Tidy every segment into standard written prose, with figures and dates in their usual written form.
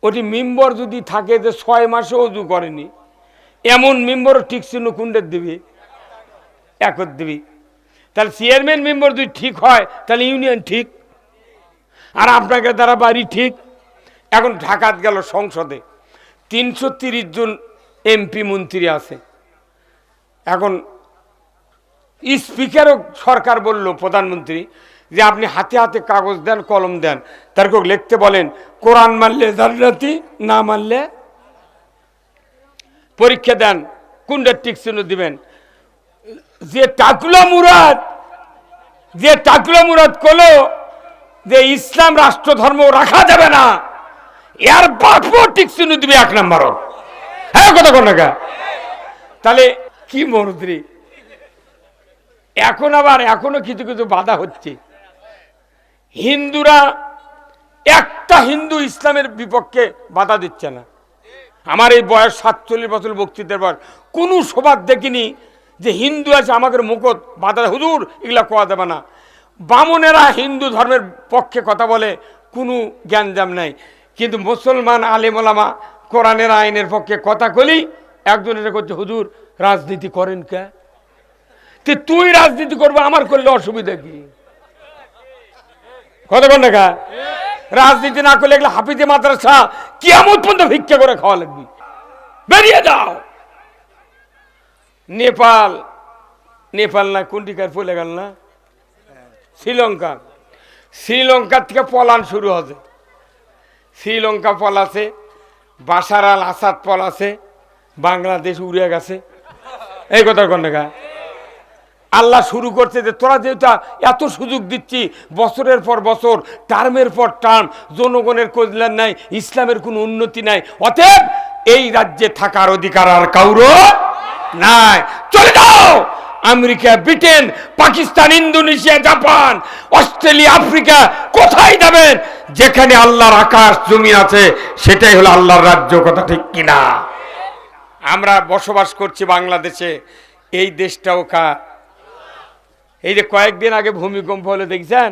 ওটি মেম্বর যদি থাকে যে 6 মাসে অজু করেনি, এমন মেম্বরও ঠিক চিহ্ন কুণ্ডের দিবি, একর দিবি। তাহলে চেয়ারম্যান মেম্বার যদি ঠিক হয় তাহলে ইউনিয়ন ঠিক, আর আপনাকে দ্বারা বাড়ি ঠিক। এখন ঢাকাত গেল সংসদে 330 জন এমপি মন্ত্রী আছে। এখন স্পিকারও সরকার বলল, প্রধানমন্ত্রী, যে আপনি হাতে হাতে কাগজ দেন, কলম দেন, তারপর লিখতে বলেন কোরআন মানলে জান্নাতি, না মানলে পরীক্ষা দেন, কোনটা টিক চিহ্ন দিবেন। যে টাকলা মুরাদ করলো যে ইসলাম রাষ্ট্র ধর্ম রাখা যাবে না, এর বাপও টিক চিহ্ন দিবে 1 নম্বর। হ্যাঁ, কথা কোন না? তাহলে কি মন্ত্রী? এখন আবার এখনো কিছু কিছু বাধা হচ্ছে। হিন্দুরা, একটা হিন্দু ইসলামের বিপক্ষে বাধা দিচ্ছে না। আমার এই বয়স 47 বছর বক্তৃতার পর কোনো সভা দেখিনি যে হিন্দু আছে আমাকে মুখত বাধা, হুজুর এগুলা কোয়া দেবে না। বামনেরা হিন্দু ধর্মের পক্ষে কথা বলে, কোনো জ্ঞানজাম নাই, কিন্তু মুসলমান আলেম ওলামা কোরআনের আইনের পক্ষে কথা কলি, একজনের করছে হুজুর রাজনীতি করেন কে? তুই রাজনীতি করবে, আমার করলে অসুবিধা কি? কথা বল না? রাজনীতি না করলে এগুলো হাফিজে মাদ্রাসা কিয়ামত পর্যন্ত ভিক্ষা করে খাওয়া লাগবে। বেরিয়ে যাও। নেপাল না কোনটিকার পলে গেল না, শ্রীলঙ্কার থেকে পলান শুরু হবে। শ্রীলঙ্কা পলাছে, বাশার আল আসাদ পলাছে, বাংলাদেশ উড়ে গেছে। এই কথা কোন না? আল্লাহ শুরু করছে যে তোরা যেটা এত সুযোগ দিচ্ছি, বছরের পর বছর, টার্মের পর টার্ম, জনগণের কল্যাণ নাই, ইসলামের কোনো উন্নতি নাই, অতএব এই রাজ্যে থাকার অধিকার আর কারো নাই। চলে যাও। America, Britain, Pakistan, Indonesia, Japan, Australia, Africa, কোথায় যাবেন? যেখানে আল্লাহর আকাশ জমি আছে সেটাই হলো আল্লাহর রাজ্য। কথা ঠিক কিনা? আমরা বসবাস করছি বাংলাদেশে, এই দেশটাও কার? এই যে কয়েকদিন আগে ভূমিকম্প হলে দেখছেন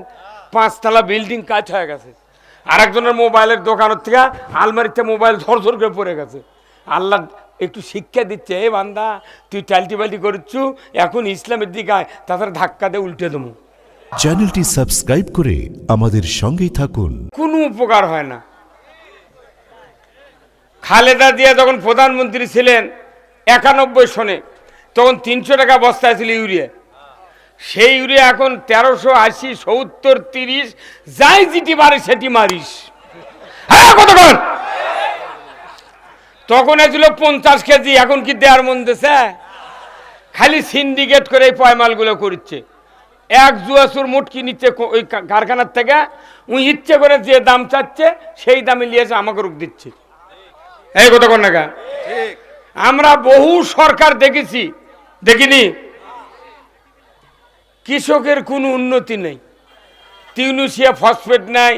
5 তলা বিল্ডিং কাজ হয়ে গেছে, আর একজনের মোবাইলের দোকানের থেকে আলমারিতে মোবাইল ঝরঝর করে পড়ে গেছে। আল্লাহ একটু শিক্ষা দিচ্ছে, এ বান্দা তুই টালটি বাল্টি করছু, এখন ইসলামের দিকে আয়, তাছাড়া ধাক্কা দিয়ে উল্টে দেবো। চ্যানেলটি সাবস্ক্রাইব করে আমাদের সঙ্গেই থাকুন। কোনো উপকার হয় না। খালেদা জিয়া যখন প্রধানমন্ত্রী ছিলেন 91 সনে, তখন 300 টাকা বস্তায় ছিল ইউরিয়া। সেই ইউরিয়া এখন 1380, 70, 30, যাই যেটি মারে সেটি মারিস। হ্যাঁ, কতক্ষণ? তখন ছিল 50 কেজি, এখন কি দেওয়ার মন দিছে? খালি সিন্ডিকেট করে এই পয়মালগুলো করছে। এক জুয়াসুর মুটকি নিচ্ছে ওই কারখানার থেকে, উনি ইচ্ছে করে যে দাম চাচ্ছে সেই দামে নিয়েছে আমাকে রূপ দিচ্ছে। এই কথা কোন না? আমরা বহু সরকার দেখেছি, দেখিনি? কৃষকের কোনো উন্নতি নেই। তিউনিসিয়া ফসফেট নাই,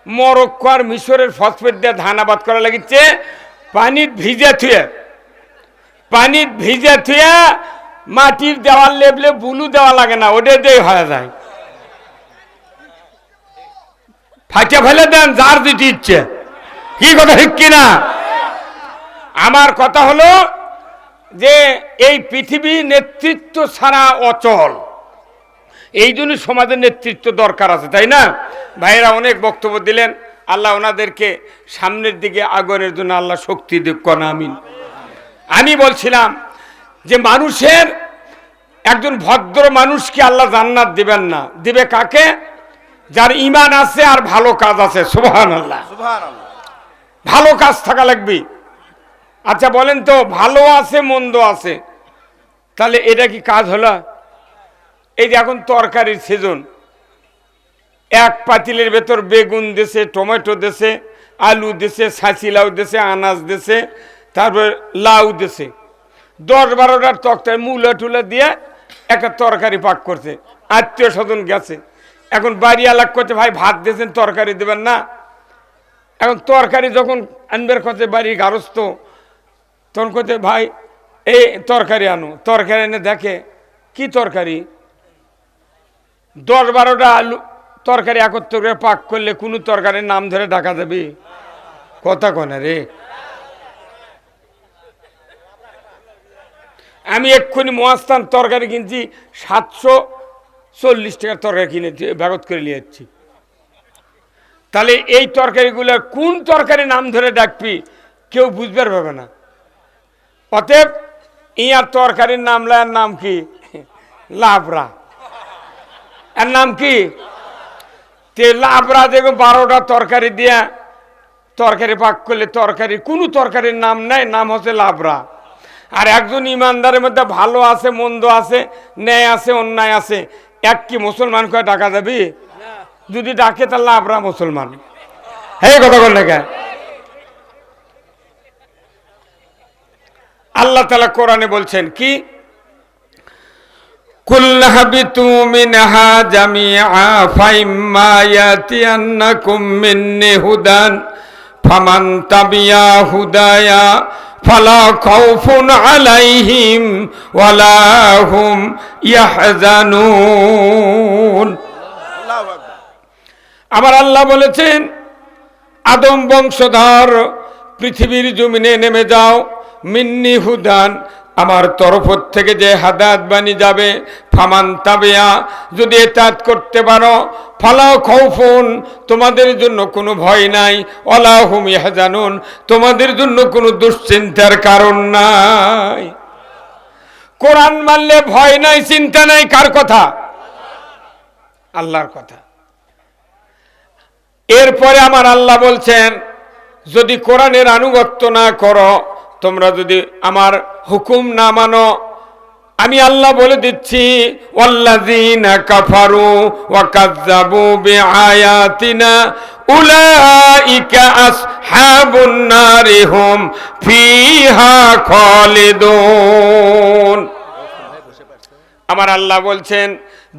মরক্কো আর মিশরের ফসফেট দিয়ে ধান আবাদ করা লাগিচ্ছে। পানির ভিজে থুয়ে মাটির দেওয়াল লেবলে বুলু দেওয়া লাগে না, ওটা দিয়ে হয়ে যায়। ফাটিয়ে ফেলে দেন যার যেটি ইচ্ছে। কি কথা ঠিক কিনা? আমার কথা হলো যে এই পৃথিবী নেতৃত্ব ছাড়া অচল, এই জন্য সমাজের নেতৃত্ব দরকার আছে, তাই না? ভাইয়েরা অনেক বক্তব্য দিলেন, আল্লাহ ওনাদেরকে সামনের দিকে আগনের জন্য আল্লাহ শক্তি দিক। আমিন। আমি বলছিলাম যে মানুষের, একজন ভদ্র মানুষকে আল্লাহ জান্নাত দিবেন না, দিবে কাকে? যার ঈমান আছে আর ভালো কাজ আছে। সুবহানাল্লাহ। ভালো কাজ থাকা লাগবে। আচ্ছা বলেন তো, ভালো আছে মন্দ আছে, তাহলে এটা কি কাজ হলো? এই যে এখন তরকারির সিজন, এক পাতিলের ভেতর বেগুন দেশে, টমেটো দেশে, আলু দেশে, ছাঁচি লাউ দেশে, আনাজ দেশে, তারপর লাউ দেশে, 10-12টার তরকারি মূলা টুলা দিয়ে একটা তরকারি পাক করছে। আত্মীয় স্বজন গেছে, এখন বাড়ি আলাগ করছে, ভাই ভাত দিয়েছেন তরকারি দেবেন না। এখন তরকারি যখন আনবার কথা বাড়ি গারস্থ, তখন করতে ভাই এই তরকারি আনো। তরকারি এনে দেখে কি তরকারি, 10-12টা আলু তরকারি একত্র করে পাক করলে কোনো তরকারির নাম ধরে ডাকা যাবে? কথা কনা রে, আমি এক্ষুনি মহাস্থান তরকারি কিনছি 740 টাকার তরকারি কিনে ব্যাগত করে নিয়ে যাচ্ছি। তাহলে এই তরকারিগুলো কোন তরকারি নাম ধরে ডাকবি কেউ বুঝবার পাবে না। অতএব ইয়ার তরকারির নাম নাম কি? লাবড়া। এর নাম কি? তে লাবড়া দেখো 12টা তরকারি দিয়া তরকারি পাক করলে তরকারি কোনো তরকারির নাম নাই, নাম হচ্ছে লাবড়া। আর একজন ইমানদারের মধ্যে ভালো আছে, মন্দ আছে, ন্যায় আছে, অন্যায় আছে, এক কি মুসলমান কয়ে ডাকা যাবি? যদি ডাকে তাহলে লাবড়া মুসলমান। হে কথা বল না কে? আল্লাহ তাআলা কোরআনে বলছেন কি? কুল হাবিতু মিনহা জামিআ ফাইম্মা ইয়াতিয়ান্নাকুম মিন্নি হুদান ফামান তাবিয়া হুদায়া ফালা খাউফুন আলাইহিম ওয়ালা হুম ইয়াহজানুন। আমার আল্লাহ বলেছেন, আদম বংশধর পৃথিবীর জমিনে নেমে যাও, মিন্নি হুদান, আমার তরফ থেকে যে হাদায়াত বাণী যাবে, ফামান তাবিয়া, যদি এতাত করতে পারো, ফালাও খাউফুন, তোমাদের জন্য কোনো ভয় নাই, ওয়ালা হুম ইয়াহজানুন, তোমাদের জন্য কোনো দুশ্চিন্তার কারণ নাই। কোরআন মানলে ভয় নাই, চিন্তা নাই। কার কথা? আল্লাহর কথা। এরপরে আমার আল্লাহ বলছেন, যদি কোরআনের আনুগত্য না করো, তোমরা যদি আমার হুকুম না মানো, আমি আল্লাহ বলে দিচ্ছি, ওয়াল্লাযীনা কাফারু ওয়া কাযযাবু বিআয়াতিনা উলাইকা আসহাবুন নারি হুম ফিহা খালিদুন। আমার আল্লাহ বলছেন,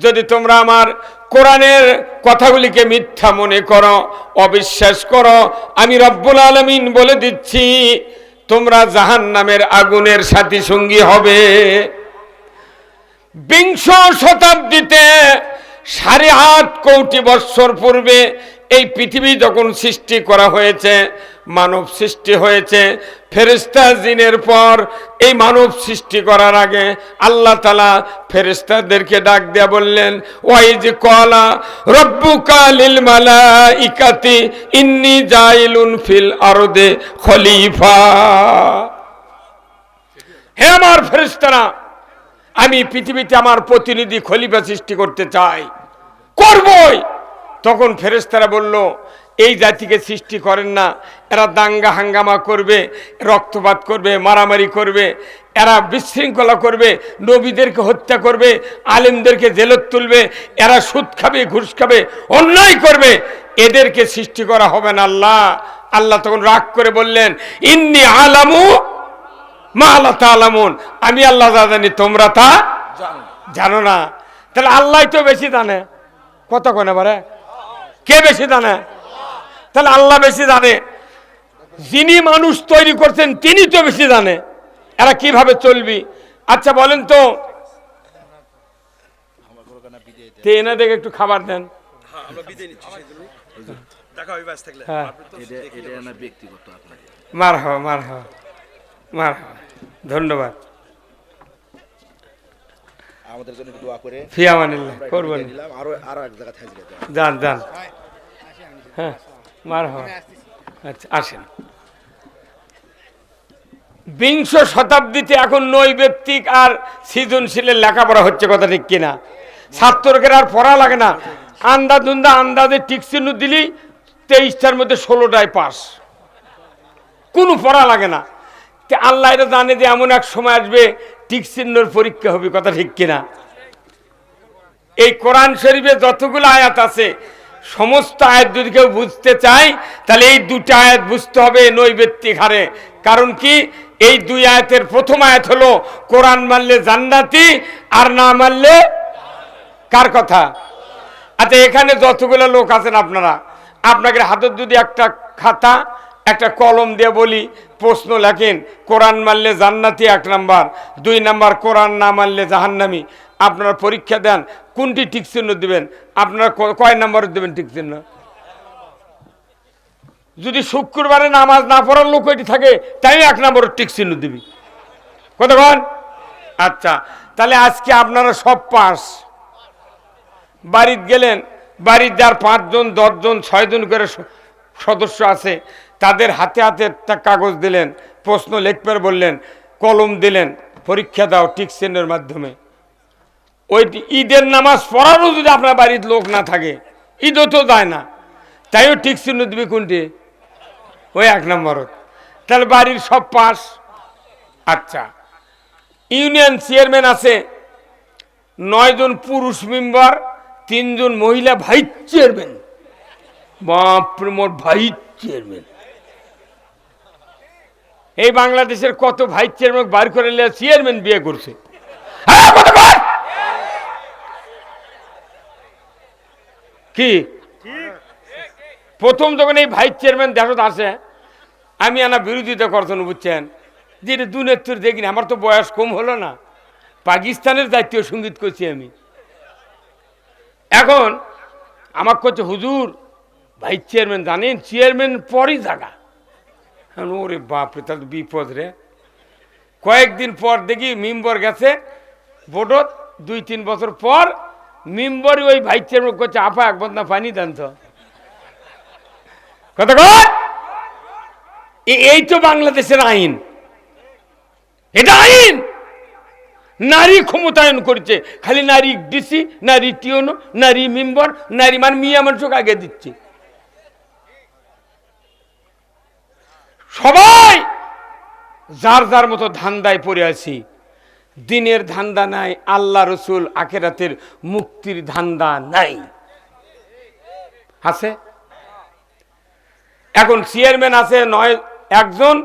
যদি তোমরা আমার কোরআনের কথাগুলিকে মিথ্যা মনে করো, অবিশ্বাস করো, আমি রব্বুল আলামিন বলে দিচ্ছি, তোমরা জাহান্নামের আগুনের সাথী সঙ্গী হবে। বিংশ শতাব্দীতে 8.5 কোটি বৎসর পূর্বে এই পৃথিবী যখন সৃষ্টি করা হয়েছে, মানব সৃষ্টি হয়েছে, ফেরেশতা জিনের পর এই মানব সৃষ্টি করার আগে আল্লাহ তাআলা ফেরেশতাদেরকে ডাক দিয়া বললেন, ওয়াইজ ক্বালা রাব্বুকা লিল মালাইকাতি ইন্নী জাইলুন ফিল আরদে খলিফা। হে আমার ফেরেশতারা, আমি পৃথিবীতে আমার প্রতিনিধি খলিফা সৃষ্টি করতে চাই, করবই। তখন ফেরেশতারা বলল, এই জাতিকে সৃষ্টি করেন না, এরা দাঙ্গা হাঙ্গামা করবে, রক্তপাত করবে, মারামারি করবে, এরা বিশৃঙ্খলা করবে, নবীদেরকে হত্যা করবে, আলেমদেরকে জেলত তুলবে, এরা সুদ খাবে, ঘুষ খাবে, অন্যায় করবে, এদেরকে সৃষ্টি করা হবে না। আল্লাহ তখন রাগ করে বললেন, ইন্নী আলামু মা লা তা'লামুন, আমি আল্লাহ যা জানি তোমরা তা জানো না। তাহলে আল্লাহ তো বেশি জানে। কত কোনে পারে? কে বেশি জানে? তাহলে আল্লাহ বেশি জানে। যিনি মানুষ তৈরি করছেন তিনি তো বেশি জানে এরা কিভাবে চলবি। আচ্ছা বলেন তো, এনাদেরকে একটু খাবার দেন। মারহাবা মারহাবা মারহাবা, ধন্যবাদ। আমাদের জন্য দোয়া করে ফি আমানিল্লাহ করবেন। আরো এক জায়গা থেকে যান যান। হ্যাঁ মারহাবা। আচ্ছা আসেন। বিংশ শতাব্দীতে এখন নৈবেত্তিক আর সৃজনশীলের লেখাপড়া হচ্ছে, কথা ঠিক কিনা? ছাত্রকে আর পড়া লাগে না, আন্দাজে টিকচিহ্ন দিলি 23টার মধ্যে 16টায় পাস, কোনো পড়া লাগে না। আল্লাহ এটা জানে যে এমন এক সময় আসবে টিকচিহ্নর পরীক্ষা হবে, কথা ঠিক কিনা? এই কোরআন শরীফে যতগুলো আয়াত আছে সমস্ত আয়াত যদি কেউ বুঝতে চায় তাহলে এই দুটো আয়াত বুঝতে হবে নৈবেত্তিক হারে। কারণ কি, এই দুই আয়াতের প্রথম আয়াত হলো কোরআন মানলে জান্নাতি, আর না মানলে কার কথা? আচ্ছা এখানে যতগুলো লোক আছেন আপনারা, আপনাকে হাতের যদি একটা খাতা একটা কলম দিয়ে বলি প্রশ্ন লেখেন, কোরআন মানলে জান্নাতি 1 নাম্বার, 2 নাম্বার কোরআন না মানলে জাহান্নামী, আপনারা পরীক্ষা দেন কোনটি টিক চিহ্ন দিবেন? আপনারা কয় নাম্বার দিবেন টিক চিহ্ন? যদি শুক্রবারে নামাজ না পড়ার লোক এটি থাকে তাই 1 নম্বরের টিক চিহ্ন দিবি। কতক্ষণ? আচ্ছা, তাহলে আজকে আপনারা সব পাস। বাড়িতে গেলেন, বাড়ির যার 5 জন 10 জন 6 জন করে সদস্য আছে, তাদের হাতে হাতে একটা কাগজ দিলেন, প্রশ্ন লিখবে বললেন, কলম দিলেন, পরীক্ষা দাও টিক চিহ্নের মাধ্যমে। ওই ঈদের নামাজ পড়ারও যদি আপনার বাড়ির লোক না থাকে, ঈদও তো যায় না, তাইও টিক চিহ্ন দিবি কোনটি? ওই 1 নম্বর। তাহলে বাড়ির সব পাস। আচ্ছা, ইউনিয়ন চেয়ারম্যান আছে 9 জন পুরুষ মেম্বার, 3 জন মহিলা ভাইস চেয়ারম্যান। বাপরে মোর ভাইস চেয়ারম্যান! এই বাংলাদেশের কত ভাইস চেয়ারম্যান বার করে চেয়ারম্যান বিয়ে করছে? কি প্রথম যখন এই ভাইস চেয়ারম্যান দেশত আসে, আমি আনা বিরোধিতা করতেন, বুঝছেন, যে এটা দুনেত্তর দেখিনি। আমার তো বয়স কম হলো না, পাকিস্তানের জাতীয় সঙ্গীত করছি আমি। এখন আমাকে করছে, হুজুর ভাইস চেয়ারম্যান জানেন, চেয়ারম্যান পরই জায়গা। ওরে বাপরে, তাহলে বিপদ রে। কয়েকদিন পর দেখি মেম্বার গেছে ভোটত, 2-3 বছর পর মেম্বারই ওই ভাইস চেয়ারম্যান করছে, আপা 1 বদনা পানি দেন তো। কত? এই তো বাংলাদেশের আইন, এটা আইন। নারী ক্ষমতায়ন করছে, খালি নারী ডিসি, নারী টিওনো, নারী মেম্বার, নারী মানে মিয়া মানুষকে আগে দিচ্ছে। সবাই যার যার মতো ধান্দায় পড়ে আছি। দিনের ধান্দা নাই, আল্লাহ রসুল আখিরাতের মুক্তির ধান্দা নাই। আছে? এখন চেয়ারম্যান আছে 1 জন,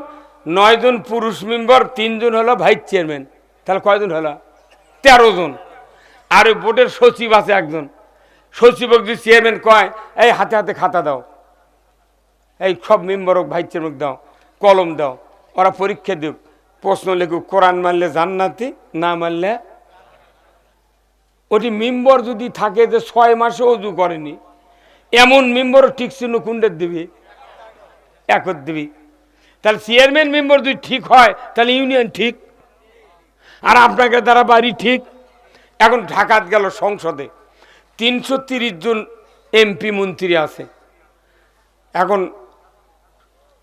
9 জন পুরুষ মেম্বার, 3 জন হলো ভাইস চেয়ারম্যান। তাহলে কয়জন হলো? 13 জন। আর ওই বোর্ডের সচিব আছে 1 জন। সচিবক যদি চেয়ারম্যান কয়, এই হাতে হাতে খাতা দাও, এই সব মেম্বারক ভাইস চেয়ারম্যান দাও, কলম দাও, ওরা পরীক্ষা দেব, প্রশ্ন লেখুক, কোরআন মানলে জান্নাতি, না মানলে। ওটি মেম্বার যদি থাকে যে 6 মাসে ওযু করেনি, এমন মেম্বারও ঠিক চিহ্ন কুণ্ডের দিবি, একর দিবি। তাহলে চেয়ারম্যান মেম্বার যদি ঠিক হয়, তাহলে ইউনিয়ন ঠিক, আর আপনাকে দ্বারা বাড়ি ঠিক। এখন ঢাকাত গেল সংসদে 330 জন এমপি মন্ত্রী আছে। এখন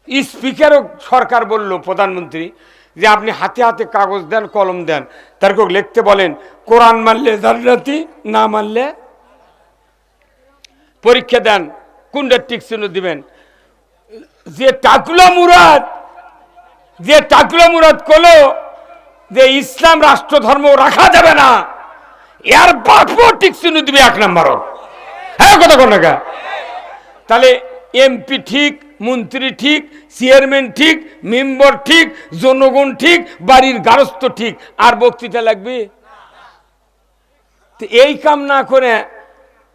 স্পিকারও সরকার বলল, প্রধানমন্ত্রী, যে আপনি হাতে হাতে কাগজ দেন, কলম দেন, তার লিখতে বলেন, কোরআন মানলে জান্নাতি, না মানলে। পরীক্ষা দেন, কোনটা টিক চিহ্ন দিবেন। যে টাকলা মুরাদ করলো যে ইসলাম রাষ্ট্র ধর্ম রাখা যাবে না, এর বাপও টিক চিহ্ন দিবে 1 নম্বর। হ্যাঁ, কথা কোন না? তাহলে এমপি ঠিক, মন্ত্রী ঠিক, চেয়ারম্যান ঠিক, মেম্বার ঠিক, জনগণ ঠিক, বাড়ির গারস্থ ঠিক, আর বক্তৃতা লাগবে? এই কাম না করে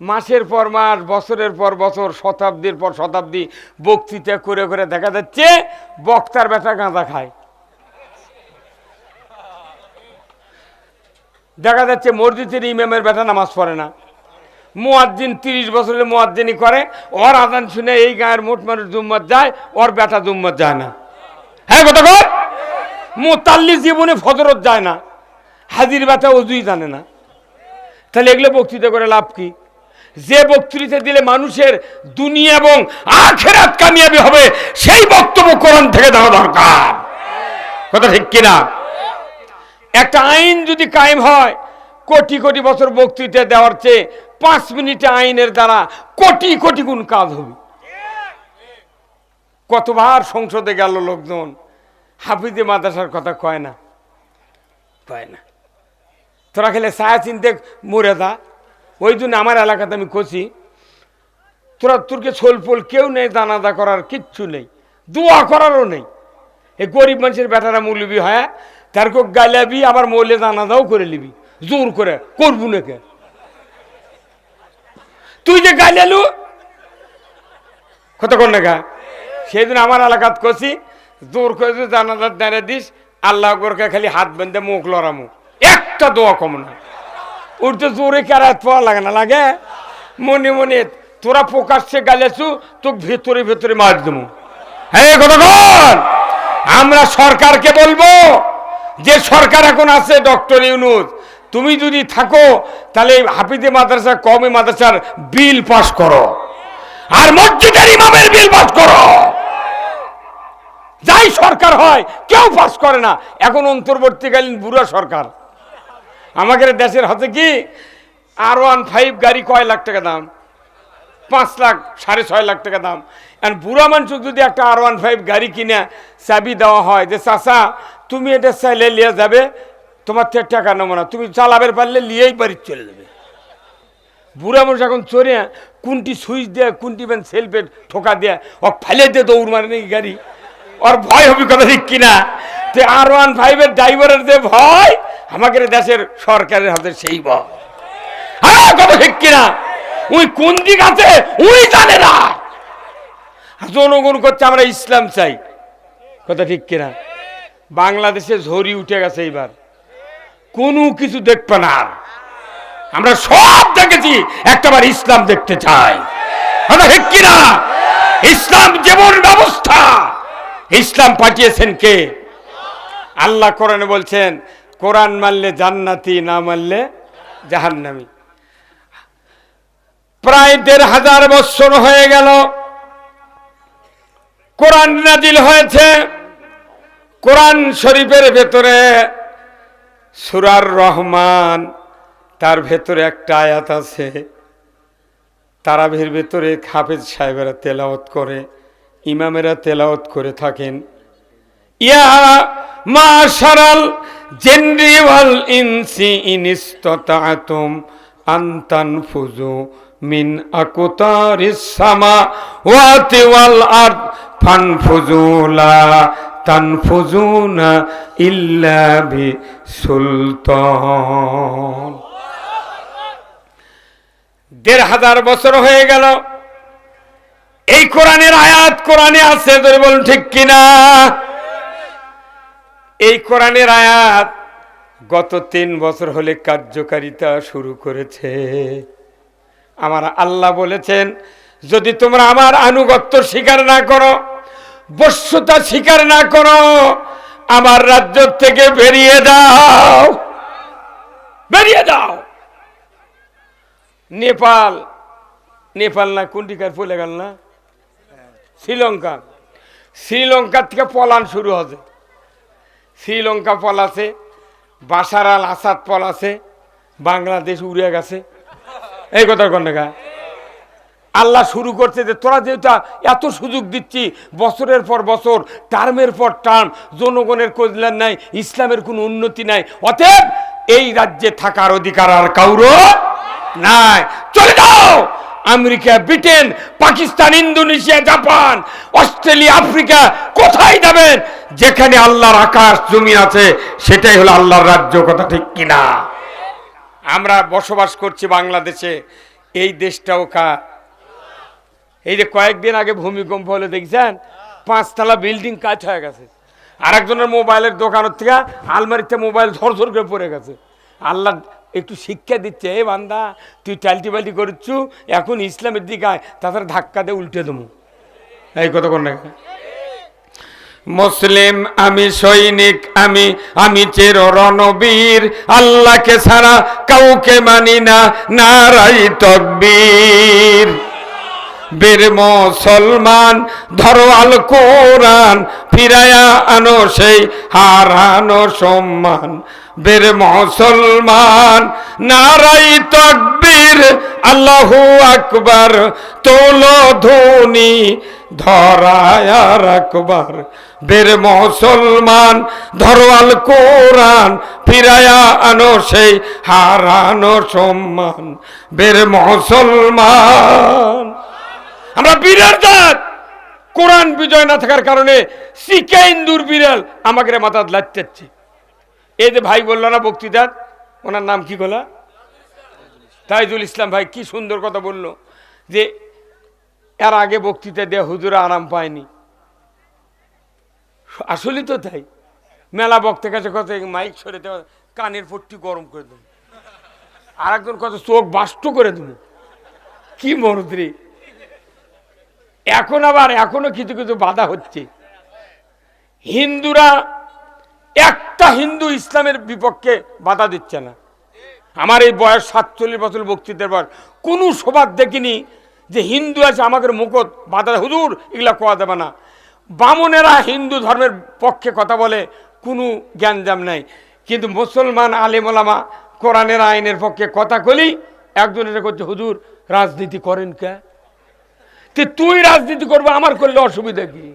মাসের পর মাস, বছরের পর বছর, শতাব্দীর পর শতাব্দী বক্তৃতা করে করে দেখা যাচ্ছে বক্তার বেটা গাঁজা খায়। দেখা যাচ্ছে মসজিদের ইমামের বেটা নামাজ পড়ে না। মুয়াজ্জিন 30 বছরের মুয়াজ্জিনি করে, ওর আজান শুনে এই গায়ের মোট মানুষ জুম্মত যায়, ওর বেটা জুম্মত যায় না। হ্যাঁ, কথা কর। মুতাল্লি জীবনে ফজরত যায় না, হাজির বেটা ওযুই জানে না। তাহলে এগুলো বক্তৃতা করে লাভ কি? যে বক্তৃতা দিলে মানুষের দুনিয়া এবং আখিরাত কামিয়াবি হবে, সেই বক্তব্য কোরআন থেকে দেওয়া দরকার। কথা ঠিক কিনা? একটা আইন যদি কায়েম হয়, কোটি কোটি বছর বক্তৃতা দেওয়ার চেয়ে 5 মিনিটে আইনের দ্বারা কোটি কোটি গুণ কাজ হবে। কতবার সংসদে গেল লোকজন, হাফিজে মাদ্রাসার কথা কয় না, তোরা খেলে ছায়া চিনতে মরে যা। ওই জন্য আমার এলাকাতে আমি কছি, তোরকে ছোলপোল কেউ নেই, জানাজা করার কিচ্ছু নেই, দোয়া করারও নেই। এই গরিব মানুষের বেটারা মৌলবি হয়, তার গালাবি, আবার মৌলে জানাজাও করে নিবি, জোর করে করবো নাকি? তুই যে গাইলালু কত কর না, সেই দিন আমার এলাকাত কছি, জোর করে যদি জানাজার দাঁড়িয়ে দিস, আল্লাহ করকে খালি হাত বেঁধে মুখ লড়ামো, একটা দোয়া কম না। উঠতে জোরে কেরাত পাওয়া লাগে না, লাগে মনে মনে তোরা প্রকাশ্যে গাইলেছু, তোকে ভেতরে ভেতরে মার দেবো। হ্যাঁ কতক্ষণ আমরা সরকারকে বলবো, যে সরকার এখন আছে ডক্টর ইউনূস, তুমি যদি থাকো তাহলে হাফিজে মাদ্রাসা কওমি মাদ্রাসার বিল পাস করো, আর মসজিদের ইমামের বিল পাস করো। যাই সরকার হয় কেউ পাস করে না। এখন অন্তর্বর্তীকালীন বুড়া সরকার। আমাদের দেশের হাতে কি R15 গাড়ি কয় লাখ টাকা দাম? 5 লাখ, 6.5 লাখ টাকা দাম। আর বুড়া মানুষ যদি একটা R15 গাড়ি কিনে চাবি দেওয়া হয় যে চাচা তুমি এটা চাইলে নিয়ে যাবে, তোমার থেকে টাকা নেবো না, তুমি চালাবে পারলে নিয়েই বাড়ি চলে যাবে। বুড়া মানুষ এখন চড়ে কোনটি সুইচ দেয়, কোনটি বেন সেলফে ঠোকা দেয়, ও ফেলে দিয়ে দৌড় মারে নাকি গাড়ি, ওর ভয় হবে কথা ঠিক কিনা? তো R15 এর ড্রাইভারের যে ভয়, আমাদের দেশের সরকারের হাতে সেই ভয়। হ্যাঁ কথা ঠিক কিনা? ওই কোন দিক আছে ওই জানে না। জনগণ করছে আমরা ইসলাম চাই, কথা ঠিক কিনা? বাংলাদেশে ঝড়ি উঠে গেছে এইবার, কোনো কিছু দেখবে না। আমরা সব দেখেছি, একটাবার ইসলাম দেখতে চাই, কথা ঠিক কিনা? ইসলাম জীবন ব্যবস্থা। ইসলাম পাঠিয়েছেন কে? আল্লাহ কোরআনে বলছেন, কোরআন মানলে জান্নাতি, না মানলে জাহান্নামী। প্রায় ১,৫০০ বছর হয়ে গেল কোরআন নাজিল হয়েছে। কোরআন শরীফের ভেতরে সূরার রহমান, তার ভেতরে একটা আয়াত আছে, তারাবির ভেতরে হাফেজ সাহেবেরা তেলাওয়াত করে, ইমামেরা তেলাওয়াত করে থাকেন, ইয়া মাশারাল জিন্নি ওয়াল ইনসি ইন ইসতাতা'তুম আন তানফুযু মিন আকতারিস সামাওয়াতি ওয়াল আরদ ফানফুযু লা তানফুযুনা ইল্লা বিসুলতান। ১,৫০০ বছর হয়ে গেল এই কোরআনের আয়াত কোরআনে আছে, ধরে বলুন ঠিক কিনা? এই কোরআনের আয়াত গত ৩ বছর হলে কার্যকারিতা শুরু করেছে। আমার আল্লাহ বলেছেন, যদি তোমরা আমার আনুগত্য স্বীকার না করো, বশ্যতা স্বীকার না করো, আমার রাজ্য থেকে বেরিয়ে যাও, বেরিয়ে যাও। নেপাল, নেপাল না কোনটিকার পলে গেল না, শ্রীলঙ্কা, শ্রীলঙ্কার থেকে পলান শুরু হচ্ছে। শ্রীলঙ্কা পলাছে, বাশার আল আসাদ পলাছে, বাংলাদেশ উড়ে গেছে। এই কথা কোন দেখা? আল্লাহ শুরু করছে যে তোরা যেটা এত সুযোগ দিচ্ছি বছরের পর বছর, টার্মের পর টার্ম, জনগণের কল্যাণ নাই, ইসলামের কোনো উন্নতি নাই, অতএব এই রাজ্যে থাকার অধিকার আর কাউরো নাই, চলে যাও। America, Britain, Pakistan, Indonesia, Japan, Australia, Africa, কোথায় যাবেন? যেখানে আল্লাহর আকাশ জমি আছে সেটাই হলো আল্লাহর রাজ্য, কথা ঠিক কিনা? আমরা বসবাস করছি বাংলাদেশে, এই দেশটাও কার? এই যে কয়েকদিন আগে ভূমিকম্প হলে দেখছেন 5 তলা বিল্ডিং কাজ হয়ে গেছে, আর একজনের মোবাইলের দোকানের থেকে আলমারিতে মোবাইল ঝরঝর করে পড়ে গেছে। আল্লাহ একটু শিক্ষা দিচ্ছে, এ বান্দা তুই টাল্টি বাল্টি করছু, এখন ইসলামের দিকে আয়, তাছাড়া ধাক্কা দিয়ে উল্টে দেবো। এই কথা কোন না? মুসলিম আমি, সৈনিক আমি, আমি চির রণবীর, আল্লাহকে ছাড়া কাউকে মানি না, নারাই তাকবীর। বীর মুসলমান ধরো আল কোরআন, ফিরায়া আনো সেই হারানো সম্মান। বীর মুসলমান নারাই তাকবীর, আল্লাহু আকবার, তোলো ধ্বনি ধরায় রাখবার। বীর মুসলমান ধরো আল কোরআন, ফিরায়া আনো সেই হারানো সম্মান। বীর মুসলমান, আমরা বীরের জাত। কোরআন বিজয় না থাকার কারণে শিখে ইন্দুর বিড়াল আমাকে মাথা লাগতেছে। এই যে ভাই বললো না বক্তৃতা, ওনার নাম কি বলা? তাইজুল ইসলাম ভাই, কি সুন্দর কথা বললো যে এর আগে বক্তৃতা দেয়া হুজুরা আরাম পায়নি। আসলে তো তাই, মেলা বক্তার কাছে কথা মাইক সরে দেওয়া, কানের পট্টি গরম করে দেবো, আর একজন কথা চোখ বাষ্ট করে দেবো। কি মরদ্রি! এখন আবার এখনো কিছু কিছু বাধা হচ্ছে। হিন্দুরা একটা হিন্দু ইসলামের বিপক্ষে বাধা দিচ্ছে না। আমার এই বয়স 47 বছর বক্তৃতার পর কোনো সবার দেখিনি যে হিন্দু আছে আমাদের মুখত বাধা, হুজুর এগুলা কোয়া দেবে না। বামনেরা হিন্দু ধর্মের পক্ষে কথা বলে, কোনো জ্ঞানজাম নাই, কিন্তু মুসলমান আলেমোলামা কোরআনের আইনের পক্ষে কথা কলি একজন এটা করছে, হুজুর রাজনীতি করেন কে? তুই রাজনীতি করবো, আমার করলে অসুবিধা কি?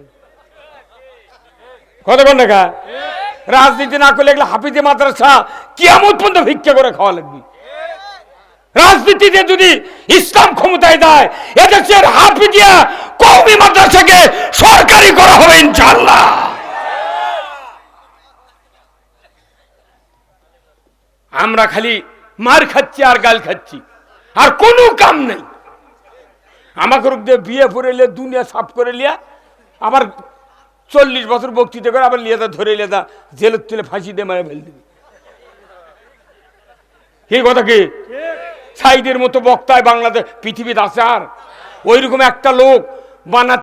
কথা বল না কা? রাজনীতি না করলে এগুলো হাফিজে মাদ্রাসা কিয়ামত পর্যন্ত ভিক্ষা করে খাওয়া লাগবে। রাজনীতিতে যদি ইসলাম ক্ষমতায় দেয়, এদেশের হাফিজিয়া কওমি মাদ্রাসাকে সরকারি করা হবে ইনশাআল্লাহ। আমরা খালি মার খাচ্ছি আর গাল খাচ্ছি, আর কোনো কাম নেই। আমাকে বিয়ে করে লিয়ে দুনিয়া সাফ করে লিয়া, আবার 40 বছর বক্তৃতা করে আবার লিয়ে ধরে লিয়ে জেলের তুলে ফাঁসি দিয়ে মারে ফেল দিবি। কি কথা কি? সাইদের মতো বক্তায় বাংলাদেশ পৃথিবীতে আছে আর ওইরকম একটা লোক বানা